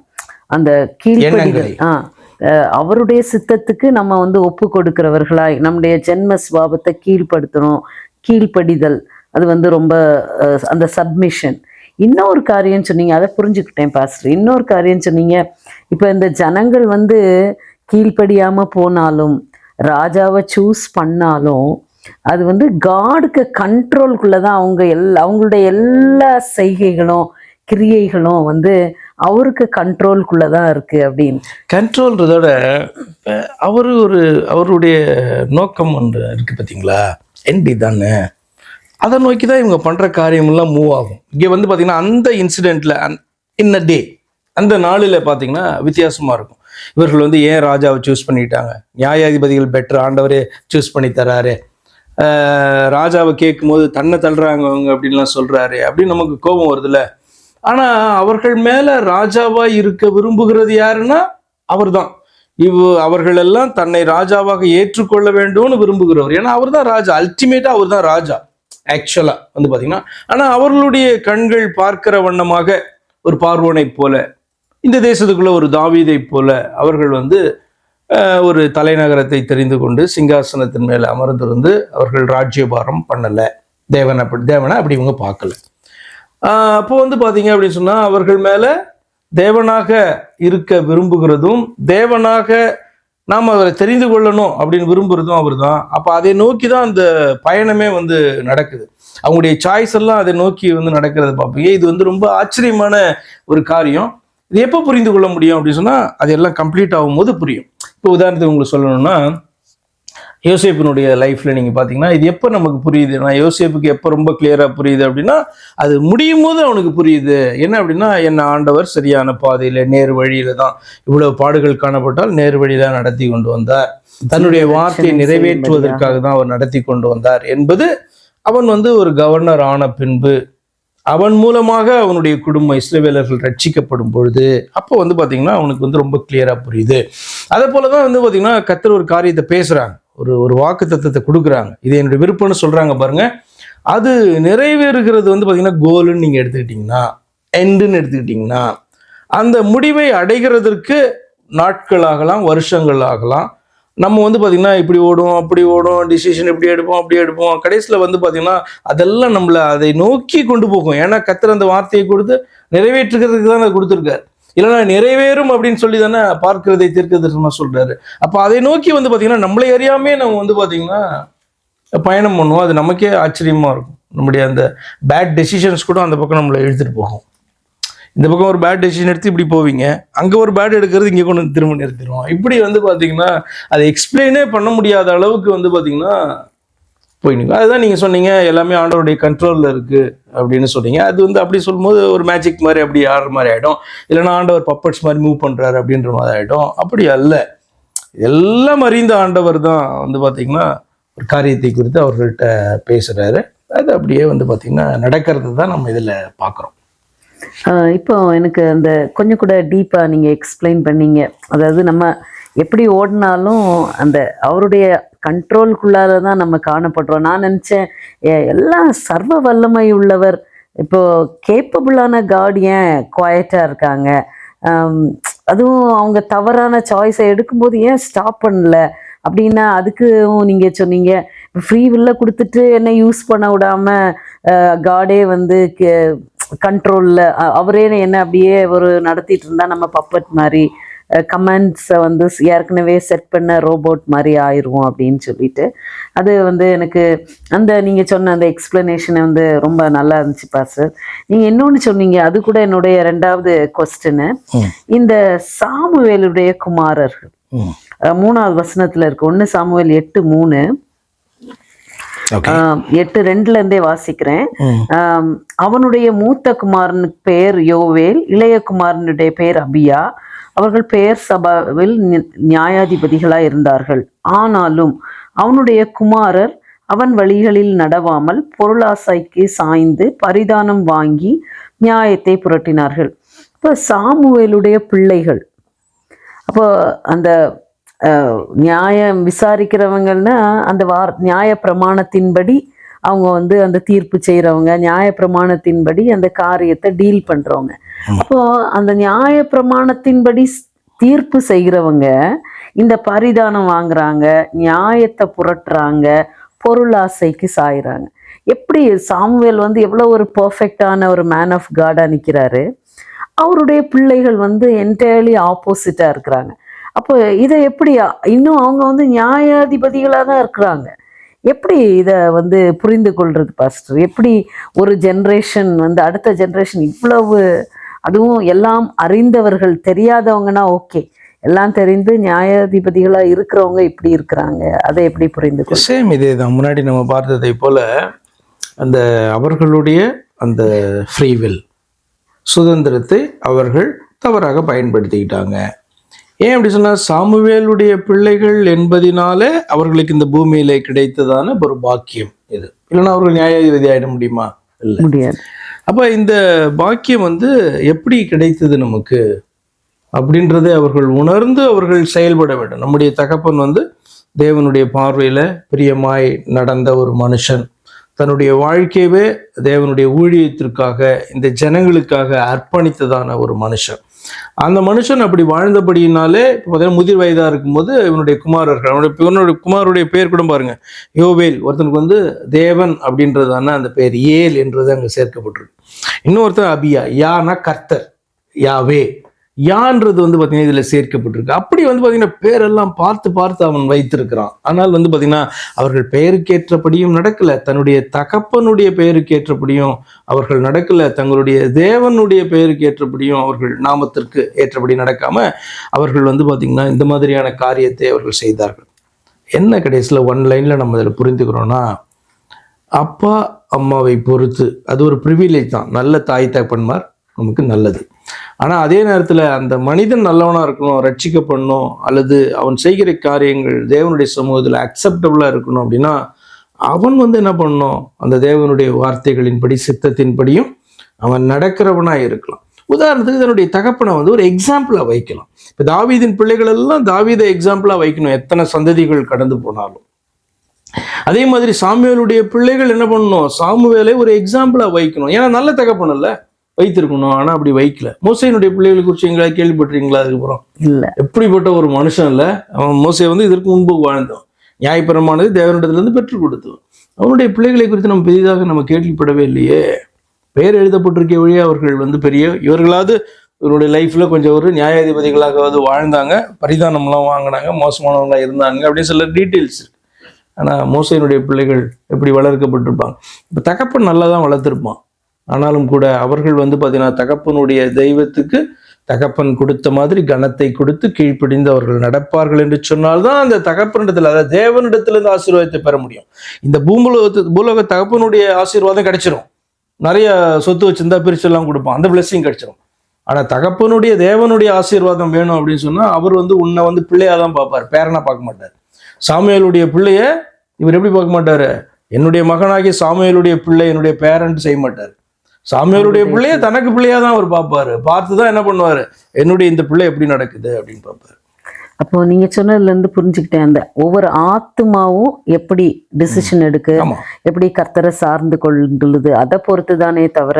அந்த கீழ்ப்படிதல், அவருடைய சித்தத்துக்கு நம்ம வந்து ஒப்பு கொடுக்கிறவர்களாய் நம்முடைய ஜென்ம சுபாவத்தை கீழ்ப்படுத்தணும், கீழ்ப்படிதல். அது வந்து ரொம்ப அந்த சப்மிஷன். இன்னொரு காரியம் சொன்னீங்க, அதை புரிஞ்சுக்கிட்டேன் பாஸ்டர். இன்னொரு காரியம் சொன்னீங்க, இப்போ இந்த ஜனங்கள் வந்து கீழ்ப்படியாம போனாலும் ராஜாவை சூஸ் பண்ணாலும் அது வந்து காடுக்கு கண்ட்ரோல்குள்ளே தான் அவங்களுடைய எல்லா செய்கைகளும் கிரியைகளும் வந்து அவருக்கு கண்ட்ரோல்குள்ளே தான் இருக்கு. அப்படின்னு கண்ட்ரோல்றதோட அவருடைய நோக்கம் ஒன்று இருக்கு பார்த்தீங்களா, என்டி தானே, அதை நோக்கி தான் இவங்க பண்ணுற காரியமெல்லாம் மூவ் ஆகும். இங்கே வந்து பார்த்தீங்கன்னா அந்த இன்சிடெண்ட்டில் இன்ன டே அந்த நாளில் பார்த்தீங்கன்னா வித்தியாசமாக இருக்கும். இவர்கள் வந்து ஏன் ராஜாவை சூஸ் பண்ணிட்டாங்க, நியாயாதிபதிகள் பெட்டர், ஆண்டவரே சூஸ் பண்ணி தராரு, ராஜாவை கேட்கும் போது தன்னை தள்ளுறாங்க அவங்க அப்படின்லாம் சொல்கிறாரு அப்படின்னு நமக்கு கோபம் வருதுல்ல. ஆனால் அவர்கள் மேலே ராஜாவாக இருக்க விரும்புகிறது யாருன்னா அவர் தான். அவர்கள் எல்லாம் தன்னை ராஜாவாக ஏற்றுக்கொள்ள வேண்டும்னு விரும்புகிறவர். ஏன்னா அவர் தான் ராஜா, அல்டிமேட்டாக அவர் தான் ராஜா ஆக்சுவலாக வந்து பார்த்தீங்கன்னா. ஆனால் அவர்களுடைய கண்கள் பார்க்கிற வண்ணமாக ஒரு பார்வோனை போல, இந்த தேசத்துக்குள்ள ஒரு தாவீதை போல அவர்கள் வந்து ஒரு தலைநகரத்தை தெரிந்து கொண்டு சிங்காசனத்தின் மேலே அமர்ந்திருந்து அவர்கள் ராஜ்யபாரம் பண்ணலை. தேவனை அப்படி இவங்க பார்க்கல. அப்போ வந்து பார்த்தீங்க அப்படின்னு சொன்னால் அவர்கள் மேலே தேவனாக இருக்க விரும்புகிறதும் தேவனாக நாம் அவரை தெரிந்து கொள்ளணும் அப்படின்னு விரும்புகிறதும் அவர் தான். அப்போ அதை நோக்கி தான் அந்த பயணமே வந்து நடக்குது. அவங்களுடைய சாய்ஸ் எல்லாம் அதை நோக்கி வந்து நடக்கிறத பார்ப்பீங்க. இது வந்து ரொம்ப ஆச்சரியமான ஒரு காரியம். இது எப்போ புரிந்து கொள்ள முடியும் அப்படின்னு சொன்னால் அது எல்லாம் கம்ப்ளீட் ஆகும்போது புரியும். இப்போ உதாரணத்துக்கு உங்களுக்கு சொல்லணும்னா, யோசேப்பினுடைய லைஃப்பில் நீங்கள் பார்த்தீங்கன்னா இது எப்போ நமக்கு புரியுது, நான் யோசேப்புக்கு எப்போ ரொம்ப கிளியராக புரியுது அப்படின்னா, அது முடியும் போது அவனுக்கு புரியுது. என்ன அப்படின்னா, என்ன ஆண்டவர் சரியான பாதையில் நேர் வழியில தான், இவ்வளவு பாடுகள் காணப்பட்டால் நேர் வழியில நடத்தி கொண்டு வந்தார், தன்னுடைய வார்த்தையை நிறைவேற்றுவதற்காக தான் அவர் நடத்தி கொண்டு வந்தார் என்பது அவன் வந்து ஒரு கவர்னர் ஆன பின்பு அவன் மூலமாக அவனுடைய குடும்ப இஸ்ரவேலர்கள் ரட்சிக்கப்படும் பொழுது அப்போ வந்து பார்த்தீங்கன்னா அவனுக்கு வந்து ரொம்ப கிளியராக புரியுது. அதே போல தான் வந்து பார்த்தீங்கன்னா கர்த்தர் ஒரு காரியத்தை பேசுகிறாங்க, ஒரு வாக்கு தத்தத்தை கொடுக்குறாங்க, இது என்னுடைய விருப்பம்னு சொல்கிறாங்க பாருங்க. அது நிறைவேறுகிறது வந்து பார்த்தீங்கன்னா கோலுன்னு நீங்கள் எடுத்துக்கிட்டிங்கன்னா, எண்டுன்னு எடுத்துக்கிட்டிங்கன்னா, அந்த முடிவை அடைகிறதற்கு நாட்கள் ஆகலாம், வருஷங்கள் ஆகலாம். நம்ம வந்து பார்த்திங்கன்னா இப்படி ஓடும் அப்படி ஓடும், டிசிஷன் இப்படி எடுப்போம் அப்படி எடுப்போம், கடைசியில் வந்து பார்த்திங்கன்னா அதெல்லாம் நம்மளை அதை நோக்கி கொண்டு போகும். ஏன்னா கர்த்தர் அந்த வார்த்தையை கொடுத்து நிறைவேற்றுகிறதுக்கு தான் அதை கொடுத்துருக்காரு. இல்லைன்னா நிறைவேறும் அப்படின்னு சொல்லி தானே பார்க்கிறதை தீர்க்கதரிசனமாக சொல்கிறாரு. அப்போ அதை நோக்கி வந்து பார்த்திங்கன்னா நம்மளை அறியாமே நம்ம வந்து பார்த்திங்கன்னா பயணம் பண்ணுவோம். அது நமக்கே ஆச்சரியமாக இருக்கும். நம்முடைய அந்த பேட் டெசிஷன்ஸ் கூட அந்த பக்கம் நம்மளை இழுத்துட்டு போகும். இந்த பக்கம் ஒரு பேட் டெசிஷன் எடுத்து இப்படி போவீங்க, அங்கே ஒரு பேட் எடுக்கிறது இங்கே கொண்டு திரும்ப நிறுத்திடுவோம். இப்படி வந்து பார்த்தீங்கன்னா அதை எக்ஸ்பிளைனே பண்ண முடியாத அளவுக்கு வந்து பார்த்தீங்கன்னா போயிடுங்க. அதுதான் நீங்கள் சொன்னீங்க எல்லாமே ஆண்டவருடைய கண்ட்ரோலில் இருக்குது அப்படின்னு சொன்னீங்க. அது வந்து அப்படி சொல்லும்போது ஒரு மேஜிக் மாதிரி அப்படி ஆடுற மாதிரி ஆகிடும், இல்லைன்னா ஆண்டவர் பப்பட்ஸ் மாதிரி மூவ் பண்ணுறாரு அப்படின்ற மாதிரி ஆகிடும். அப்படி அல்ல, எல்லாம் அறிந்த ஆண்டவர் தான் வந்து பார்த்திங்கன்னா ஒரு காரியத்தை குறித்து அவர்கள்ட்ட பேசுகிறாரு. அது அப்படியே வந்து பார்த்திங்கன்னா நடக்கிறது தான் நம்ம இதில் பார்க்குறோம். இப்போ எனக்கு அந்த கொஞ்சம் கூட டீப்பாக நீங்கள் எக்ஸ்பிளைன் பண்ணீங்க. அதாவது நம்ம எப்படி ஓடினாலும் அந்த அவருடைய கண்ட்ரோலுக்குள்ளார தான் நம்ம காணப்படுறோம். நான் நினச்சேன் எல்லாம் சர்வ வல்லமை உள்ளவர், இப்போது கேப்பபிளான காட் ஏன் குவாய்ட்டாக இருக்காங்க, அதுவும் அவங்க தவறான சாய்ஸை எடுக்கும்போது ஏன் ஸ்டாப் பண்ணல அப்படின்னா, அதுக்கும் நீங்கள் சொன்னீங்க ஃப்ரீ வில்ல கொடுத்துட்டு என்ன யூஸ் பண்ண விடாமல் காடே வந்து கண்ட்ரோலில் அவரே என்ன அப்படியே ஒரு நடத்திட்டு இருந்தா நம்ம பப்பட் மாதிரி கமெண்ட்ஸை வந்து ஏற்கனவே செட் பண்ண ரோபோட் மாதிரி ஆயிடுவோம் அப்படின்னு சொல்லிட்டு, அது வந்து எனக்கு அந்த நீங்கள் சொன்ன அந்த எக்ஸ்பிளனேஷனை வந்து ரொம்ப நல்லா இருந்துச்சு பாஸ்டர். நீங்கள் இன்னொன்று சொன்னீங்க, அது கூட என்னுடைய 2வது கொஸ்டின். இந்த சாமுவேலுடைய குமாரர்கள் 3வது வசனத்தில் இருக்கு, 1 சாமுவேல் 8:3, 8:2 வாசிக்கிறேன். அவனுடைய மூத்த குமாரனுக்கு பெயர் யோவேல், இளைய குமாரனுடைய பெயர் அபியா. அவர்கள் பெயர் சபாவில் நியாயாதிபதிகளாய் இருந்தார்கள். ஆனாலும் அவனுடைய குமாரர் அவன் வழிகளில் நடவாமல் பொருளாசைக்கு சாய்ந்து பரிதானம் வாங்கி நியாயத்தை புரட்டினார்கள். இப்போ சாமுவேலுடைய பிள்ளைகள், அப்போ அந்த நியாயம் விசாரிக்கிறவங்கன்னா அந்த நியாய பிரமாணத்தின்படி அவங்க வந்து அந்த தீர்ப்பு செய்கிறவங்க, நியாய பிரமாணத்தின்படி அந்த காரியத்தை டீல் பண்ணுறவங்க. அப்போ அந்த நியாய பிரமாணத்தின்படி தீர்ப்பு செய்கிறவங்க இந்த பரிதானம் வாங்குறாங்க, நியாயத்தை புரட்டுறாங்க, பொருளாசைக்கு சாயிறாங்க. எப்படி சாமுவேல் வந்து எவ்வளோ ஒரு பர்ஃபெக்டான ஒரு மேன் ஆஃப் காடாக நிற்கிறாரு, அவருடைய பிள்ளைகள் வந்து என்டையர்லி ஆப்போசிட்டாக இருக்கிறாங்க. அப்போ இதை எப்படி, இன்னும் அவங்க வந்து நியாயாதிபதிகளாக தான் இருக்கிறாங்க, எப்படி இதை வந்து புரிந்து கொள்றது பாஸ்டர்? எப்படி ஒரு ஜென்ரேஷன் வந்து அடுத்த ஜென்ரேஷன் இவ்வளவு, அதுவும் எல்லாம் அறிந்தவர்கள், தெரியாதவங்கன்னா ஓகே, எல்லாம் தெரிந்து நியாயாதிபதிகளாக இருக்கிறவங்க இப்படி இருக்கிறாங்க, அதை எப்படி புரிந்து கொள்ள? சேம் இதே தான் முன்னாடி நம்ம பார்த்ததை போல அந்த அவர்களுடைய அந்த ஃப்ரீவில் சுதந்திரத்தை அவர்கள் தவறாக பயன்படுத்திக்கிட்டாங்க. ஏன் அப்படி சொன்னா, சாமுவேலுடைய பிள்ளைகள் என்பதினாலே அவர்களுக்கு இந்த பூமியில கிடைத்ததான ஒரு பாக்கியம் இது. இல்லைன்னா அவர்கள் நியாயாதிபதி ஆயிட முடியுமா? இல்லை, முடியாது. அப்ப இந்த பாக்கியம் வந்து எப்படி கிடைத்தது நமக்கு அப்படின்றதை அவர்கள் உணர்ந்து அவர்கள் செயல்பட வேண்டும். நம்முடைய தகப்பன் வந்து தேவனுடைய பார்வையில பிரியமாய் நடந்த ஒரு மனுஷன், தன்னுடைய வாழ்க்கையவே தேவனுடைய ஊழியத்திற்காக இந்த ஜனங்களுக்காக அர்ப்பணித்ததான ஒரு மனுஷன். அந்த மனுஷன் அப்படி வாழ்ந்தபடியினாலே பார்த்தீங்கன்னா முதிர் வயதாக இருக்கும்போது இவனுடைய குமாரர்கள், இவனுடைய குமாருடைய பேர் கூட பாருங்க, யோவேல். ஒருத்தனுக்கு வந்து தேவன் அப்படின்றதான அந்த பேர் ஏல் என்றது அங்கே சேர்க்கப்பட்டிருக்கு. இன்னொருத்தர் அபியா, யானா கர்த்தர், யாவே. யான்றது வந்து பார்த்தீங்கன்னா இதில் சேர்க்கப்பட்டிருக்கு. அப்படி வந்து பார்த்தீங்கன்னா பேரெல்லாம் பார்த்து பார்த்து அவன் வைத்திருக்கிறான். ஆனால் வந்து பார்த்தீங்கன்னா அவர்கள் பெயருக்கேற்றபடியும் நடக்கல, தன்னுடைய தகப்பனுடைய பெயருக்கேற்றபடியும் அவர்கள் நடக்கல, தங்களுடைய தேவனுடைய பெயருக்கேற்றபடியும் அவர்கள் நாமத்திற்கு ஏற்றபடி நடக்காம அவர்கள் வந்து பார்த்தீங்கன்னா இந்த மாதிரியான காரியத்தை அவர்கள் செய்தார்கள். என்ன கடைசியில் ஒன் லைனில் நம்ம இதில் புரிந்துக்கிறோன்னா, அப்பா அம்மாவை பொறுத்து அது ஒரு ப்ரிவிலேஜ் தான். நல்ல தாய் தகப்பன்மார் நமக்கு நல்லது. ஆனால் அதே நேரத்தில் அந்த மனிதன் நல்லவனாக இருக்கணும், ரட்சிக்கப்படணும், அல்லது அவன் செய்கிற காரியங்கள் தேவனுடைய சமூகத்தில் அக்செப்டபுளாக இருக்கணும் அப்படின்னா அவன் வந்து என்ன பண்ணணும், அந்த தேவனுடைய வார்த்தைகளின்படி சித்தத்தின்படியும் அவன் நடக்கிறவனாக இருக்கலாம். உதாரணத்துக்கு தன்னுடைய தகப்பனை வந்து ஒரு எக்ஸாம்பிளாக வைக்கலாம். இப்போ தாவீதின் பிள்ளைகள் எல்லாம் தாவீதை எக்ஸாம்பிளாக வைக்கணும், எத்தனை சந்ததிகள் கடந்து போனாலும். அதே மாதிரி சாமுவேலுடைய பிள்ளைகள் என்ன பண்ணணும், சாமுவேலை ஒரு எக்ஸாம்பிளாக வைக்கணும். ஏன்னா நல்ல தகப்பன் இல்லை, வைத்திருக்கணும். ஆனால் அப்படி வைக்கல. மோசையினுடைய பிள்ளைகளை குறித்து எங்களால் கேள்விப்பட்டிருக்கீங்களா? அதுக்கப்புறம் இல்லை. எப்படிப்பட்ட ஒரு மனுஷன் இல்லை அவன். மோசை வந்து இதற்கு முன்பு வாழ்ந்தோம், நியாயபரமானது தேவனிடத்திலிருந்து பெற்றுக் கொடுத்தோம். அவனுடைய பிள்ளைகளை குறித்து நம்ம பெரிதாக நம்ம கேள்விப்படவே இல்லையே. பெயர் எழுதப்பட்டிருக்க வழியே அவர்கள் வந்து பெரிய இவர்களாவது இவருடைய லைஃப்ல கொஞ்சம் ஒரு நியாயாதிபதிகளாகவது வாழ்ந்தாங்க, பரிதானம்லாம் வாங்கினாங்க, மோசமானவங்களாக இருந்தாங்க அப்படின்னு சில டீட்டெயில்ஸ் இருக்கு. ஆனால் மோசையினுடைய பிள்ளைகள் எப்படி வளர்க்கப்பட்டிருப்பாங்க. இப்போ தகப்பன் நல்லா தான் வளர்த்துருப்பான். ஆனாலும் கூட அவர்கள் வந்து பார்த்தீங்கன்னா தகப்பனுடைய தெய்வத்துக்கு தகப்பன் கொடுத்த மாதிரி கனத்தை கொடுத்து கீழ்ப்படிந்து அவர்கள் நடப்பார்கள் என்று சொன்னால்தான் அந்த தகப்பனிடத்தில், அதாவது தேவனிடத்திலிருந்து ஆசீர்வாதத்தை பெற முடியும். இந்த பூலோக தகப்பனுடைய ஆசீர்வாதம் கிடைச்சிரும். நிறைய சொத்து வச்சிருந்தா பிரிச்செல்லாம் கொடுப்பான், அந்த பிளெஸிங் கிடைச்சிரும். ஆனால் தகப்பனுடைய தேவனுடைய ஆசீர்வாதம் வேணும் அப்படின்னு சொன்னால் அவர் வந்து உன்னை வந்து பிள்ளையாக தான் பார்ப்பார், பேரனா பார்க்க மாட்டார். சாமுவேலுடைய பிள்ளைய இவர் எப்படி பார்க்க மாட்டாரு, என்னுடைய மகனாகிய சாமுவேலுடைய பிள்ளை என்னுடைய பேரண்ட் செய்ய மாட்டார். சாமுவேலுடைய பிள்ளைய தனக்கு பிள்ளையா தான் அவர் பார்ப்பாரு. பார்த்துதான் என்ன பண்ணுவாரு, என்னுடைய இந்த பிள்ளை எப்படி நடக்குது அப்படின்னு பார்ப்பாரு. அப்போ நீங்க சொன்னதுல இருந்து புரிஞ்சுக்கிட்டேன், அந்த ஒவ்வொரு ஆத்துமாவும் எப்படி டிசிஷன் எடுக்கு, எப்படி கர்த்தரை சார்ந்து கொள்ளுது, அதை பொறுத்து தானே தவிர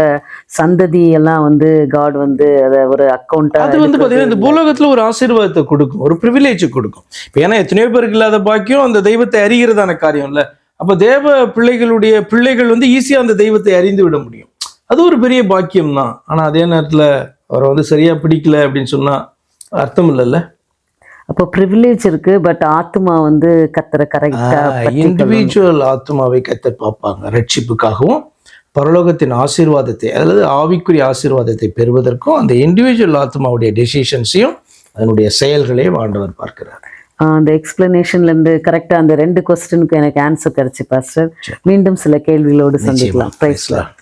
சந்ததி எல்லாம் வந்து காட் வந்து அதை ஒரு அக்கௌண்ட் அது வந்து பாத்தீங்கன்னா இந்த பூலோகத்துல ஒரு ஆசீர்வாதத்தை கொடுக்கும், ஒரு ப்ரிவிலேஜ் கொடுக்கும். இப்போ ஏன்னா எத்தனையோ பேருக்கு இல்லாத பாக்கியம் அந்த தெய்வத்தை அறிகிறதான காரியம் இல்லை. அப்போ தேவ பிள்ளைகள் வந்து ஈஸியா அந்த தெய்வத்தை அறிந்து விட முடியும். அது ஒரு பெரிய பாக்கியம் தான். ஆனா அதே நேரத்துல அவரை வந்து சரியா பிடிக்கல அப்படின்னு சொன்னா அர்த்தம் இல்லைல்ல. அப்போ ப்ரிவிலேஜ் இருக்கு, பட் ஆத்மா வந்து கர்த்தரை கரெக்டா இண்டிவிஜுவல் ஆத்மாவை கர்த்தர் பார்ப்பாங்க. ரட்சிப்புக்காகவும் பரலோகத்தின் ஆசீர்வாதத்தை, அதாவது ஆவிக்குரிய ஆசீர்வாதத்தை பெறுவதற்கும் அந்த இண்டிவிஜுவல் ஆத்மாவுடைய டெசிஷன்ஸையும் அதனுடைய செயல்களையும் ஆண்டவர் பார்க்கிறார். அந்த எக்ஸ்பிளனேஷன்ல இருந்து கரெக்டா அந்த 2 கொஸ்டினுக்கு எனக்கு ஆன்சர் கிடைச்சு பாஸ்டர். மீண்டும் சில கேள்விகளோடு சந்திக்கலாம். Praise Lord.